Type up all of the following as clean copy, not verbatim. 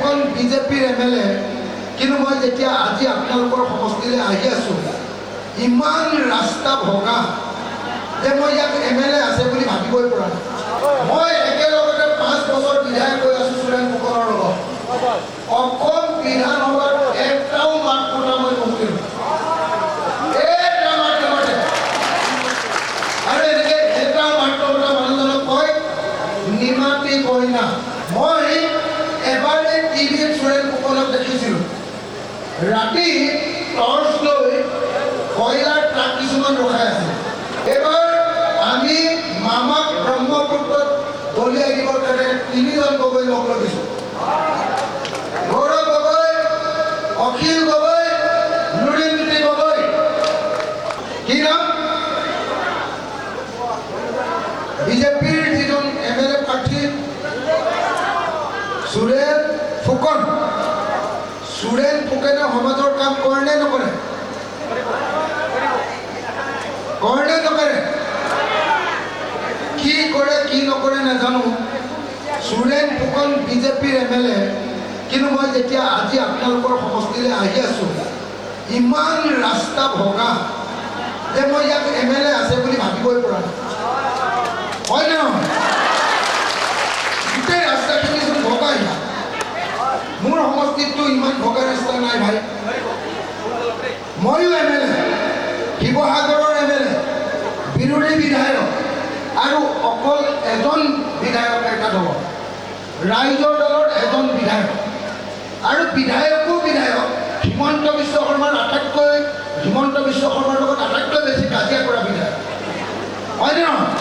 এখন বিজেপিৰ MLA, কিন্তু মই যেতিয়া আজি আপোনালোকৰ সমষ্টিলৈ আহি আছোঁ, ইমান ৰাস্তা ভগা যে মই ইয়াত MLA আছে বুলি ভাবিবই পৰা নাই। মই একেলগতে 5 বছৰ বিধায়ক হৈ আছোঁ সুৰেন ফুকনৰ লগত। অসম বিধানসভাত এটাও মাত মতা মই নুশুনিলোঁ। আৰু এনেকৈ এটা মাত মতা মানুহজনক কয় নিমাতী কইনা। মই এবাৰ টিভিত সুৰেন ফুকনক দেখিছিলোঁ, ৰাতি টৰ্চ লৈ কয়লাৰ ট্ৰাক কিছুমান ৰখাই আছে। এইবাৰ আমি মামাক ব্ৰহ্মপুত্ৰত দলিয়াই দিবৰ কাৰণে 3জন গগৈ লগ লাগিছোঁ। গৌৰৱ গগৈ, অখিল গগৈ, নুৰিনজ্যোতি গগৈ। কি নাম? বিজেপিৰ যিজন MLA প্ৰাৰ্থী সুৰেন ফুকন। সুৰেন ফুকনে সমাজৰ কাম কৰে নে নকৰে? কৰে নে নকৰে? কি কৰে কি নকৰে নাজানো। সুৰেন ফুকন বিজেপিৰ MLA, কিন্তু মই যেতিয়া আজি আপোনালোকৰ সমষ্টিলৈ আহি আছোঁ, ইমান ৰাস্তা ভগা যে মই ইয়াত MLA আছে বুলি ভাবিবই পৰা নাই। হয় নে নহয়? গোটেই ৰাস্তাখিনি চোন ভগা। ইয়াত মোৰ সমষ্টিততো ইমান ভগা ৰাস্তা নাই ভাই। ময়ো MLA, শিৱসাগৰৰ MLA, বিৰোধী বিধায়ক, আৰু অকল এজন বিধায়ক এটা দল, ৰাইজৰ দলৰ এজন বিধায়ক। আৰু বিধায়কো বিধায়ক হিমন্ত বিশ্ব শৰ্মাৰ লগত আটাইতকৈ বেছি কাজিয়া কৰা বিধায়ক। হয় নে নহয়?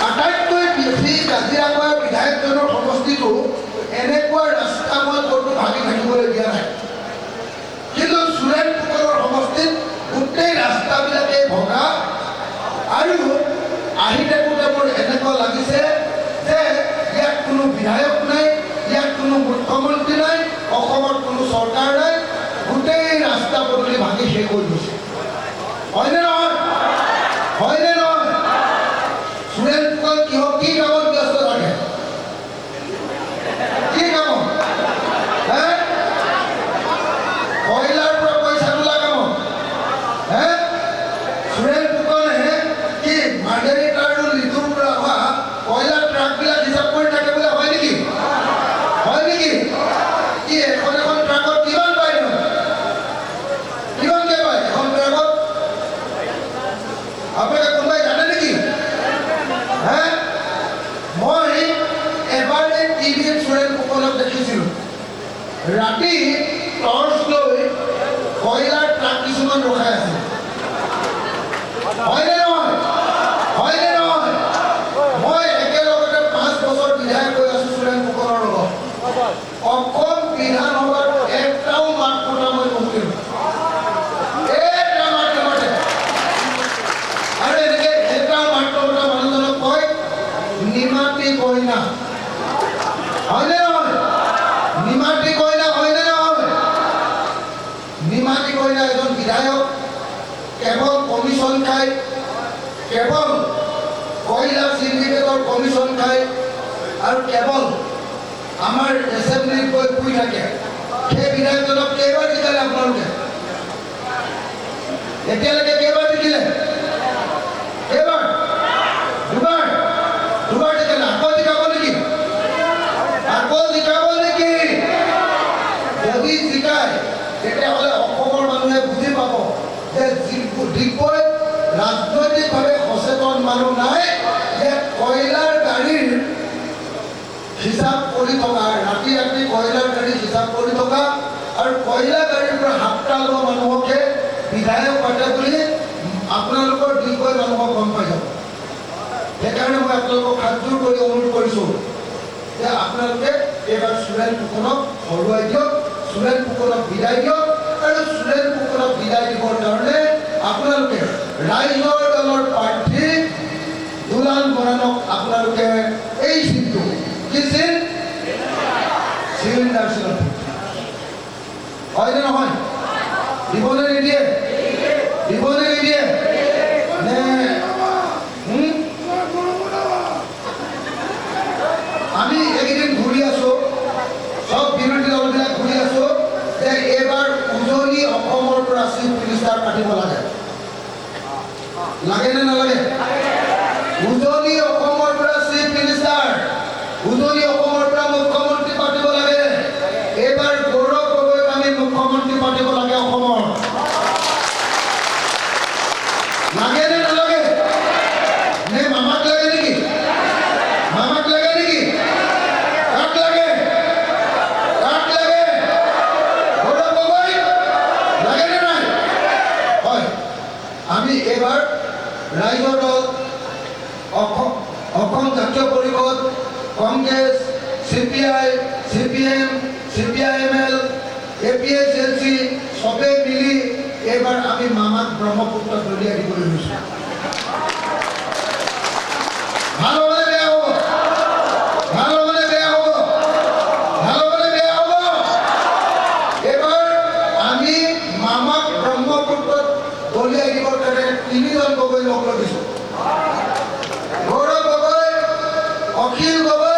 আটাইতকৈ বেছি কাজিয়া কৰা বিধায়কজনৰ সমষ্টিটো এনেকুৱা ৰাস্তা মই ক'তো ভাগি থাকিবলৈ দিয়া নাই। কিন্তু সুৰেন ফুকনৰ সমষ্টিত গোটেই ৰাস্তাবিলাকেই ভগা। আৰু আহি থাকোঁতে মোৰ এনেকুৱা লাগিছে যে ইয়াত কোনো বিধায়ক নাই, ইয়াত কোনো মুখ্যমন্ত্ৰী নাই, অসমত কোনো চৰকাৰ নাই। গোটেই ৰাস্তা পদূলি ভাঙি শেষ হৈ গৈছে। হয়নে নহয়? হয়নে নহয়? সুৰেন ফুকন কি কামত ব্যস্ত থাকে? কি কামত? কয়লাৰ পৰা পইচা তোলা কামত? সুৰেন ফুকনে কি মাৰ্ঘেৰিটা আৰু লিডুৰ পৰা হোৱা কয়লাৰ ট্ৰাকবিলাক হিচাপ কৰি থাকে বোলে? হয় নেকি? হয় নেকি? কি এখন এখন ট্ৰাকত কিমান পায় ন? কিমানকৈ পায় এখন ট্ৰাকত? আপোনালোকে কোনোবাই জানে নেকি? মই এবাৰ টিভিত সুৰেন ফুকনক দেখিছিলোঁ, ৰাতি টৰ্চ লৈ কয়লাৰ ট্ৰাক কিছুমান ৰখাই আছে। হয়নে নহয়? হয়নে নহয়? মই একেলগতে 5 বছৰ বিধায়ক হৈ আছোঁ সুৰেন ফুকনৰ লগত। অসম বিধানসভাত এটাও মাত মতা মই নুশুনিলোঁ। এটা মাত নমতে। আৰু এনেকৈ এটা মাত নমতা মানুহজনক কয় নিমাতী কইনা। হয়নে নহয়? নিমাতী কইনা। হয়নে নহয়? নিমাতী কইনা এজন বিধায়ক, কেৱল কমিশ্যন খায়, কেৱল কয়লা চিণ্ডিকেটৰ কমিশ্যন খায়, আৰু কেৱল আমাৰ এছেম্বলিত গৈ শুই থাকে। সেই বিধায়কজনক কেইবাৰ জিকালে আপোনালোকে? এতিয়ালৈকে কেইবাৰ জিকিলে? কেইবাৰ? দুবাৰ। দুবাৰ জিকালে। আকৌ জিকাব নেকি? আকৌ জিকাব নেকি? যদি জিকায় তেতিয়াহ'লে অসমৰ মানুহে বুজি পাব যে ডিগবৈত ৰাজনৈতিকভাৱে সচেতন মানুহ নাই, যে কয়লাৰ গাড়ীৰ হিচাপ কৰি থকা, ৰাতি ৰাতি কয়লাৰ গাড়ী হিচাপ কৰি থকা, আৰু কয়লা গাড়ীৰ পৰা হাপ্তা লোৱা মানুহকে বিধায়ক পাতে বুলি আপোনালোকৰ ডিগবৈ মানুহক গম পাই যাব। সেইকাৰণে মই আপোনালোকক হাতযোৰ কৰি অনুৰোধ কৰিছোঁ যে আপোনালোকে এইবাৰ সুৰেন ফুকনক হৰুৱাই দিয়ক, সুৰেন ফুকনক বিদায় দিয়ক। আৰু সুৰেন ফুকনক বিদায় দিবৰ কাৰণে আপোনালোকে ৰাইজৰ দলৰ প্ৰাৰ্থী দুলাল বৰাক আপোনালোকে এই চিনটো কি চিন? চিলিণ্ডাৰ চিনত। হয়নে নহয়? দিবনে নিদিয়ে? দিবনে নিদিয়ে? নে আমি এইকেইদিন ঘূৰি আছোঁ, চব বিৰোধী CPM, CPIML, APSLC সবে মিলি এবার আমি মামাক ব্রহ্মপুত্র দলিয়া দিবলৈ লৈছো। ভালো মানে বেয়া হব, ভালো মানে বেয়া হব, ভালো মানে বেয়া হব। এবার আমি মামাক ব্রহ্মপুত্র দলিয়া দিবৰ কাৰণে 3জন গগৈ লগ দিছো। গৌৰৱ গগৈ, অখিল গগৈ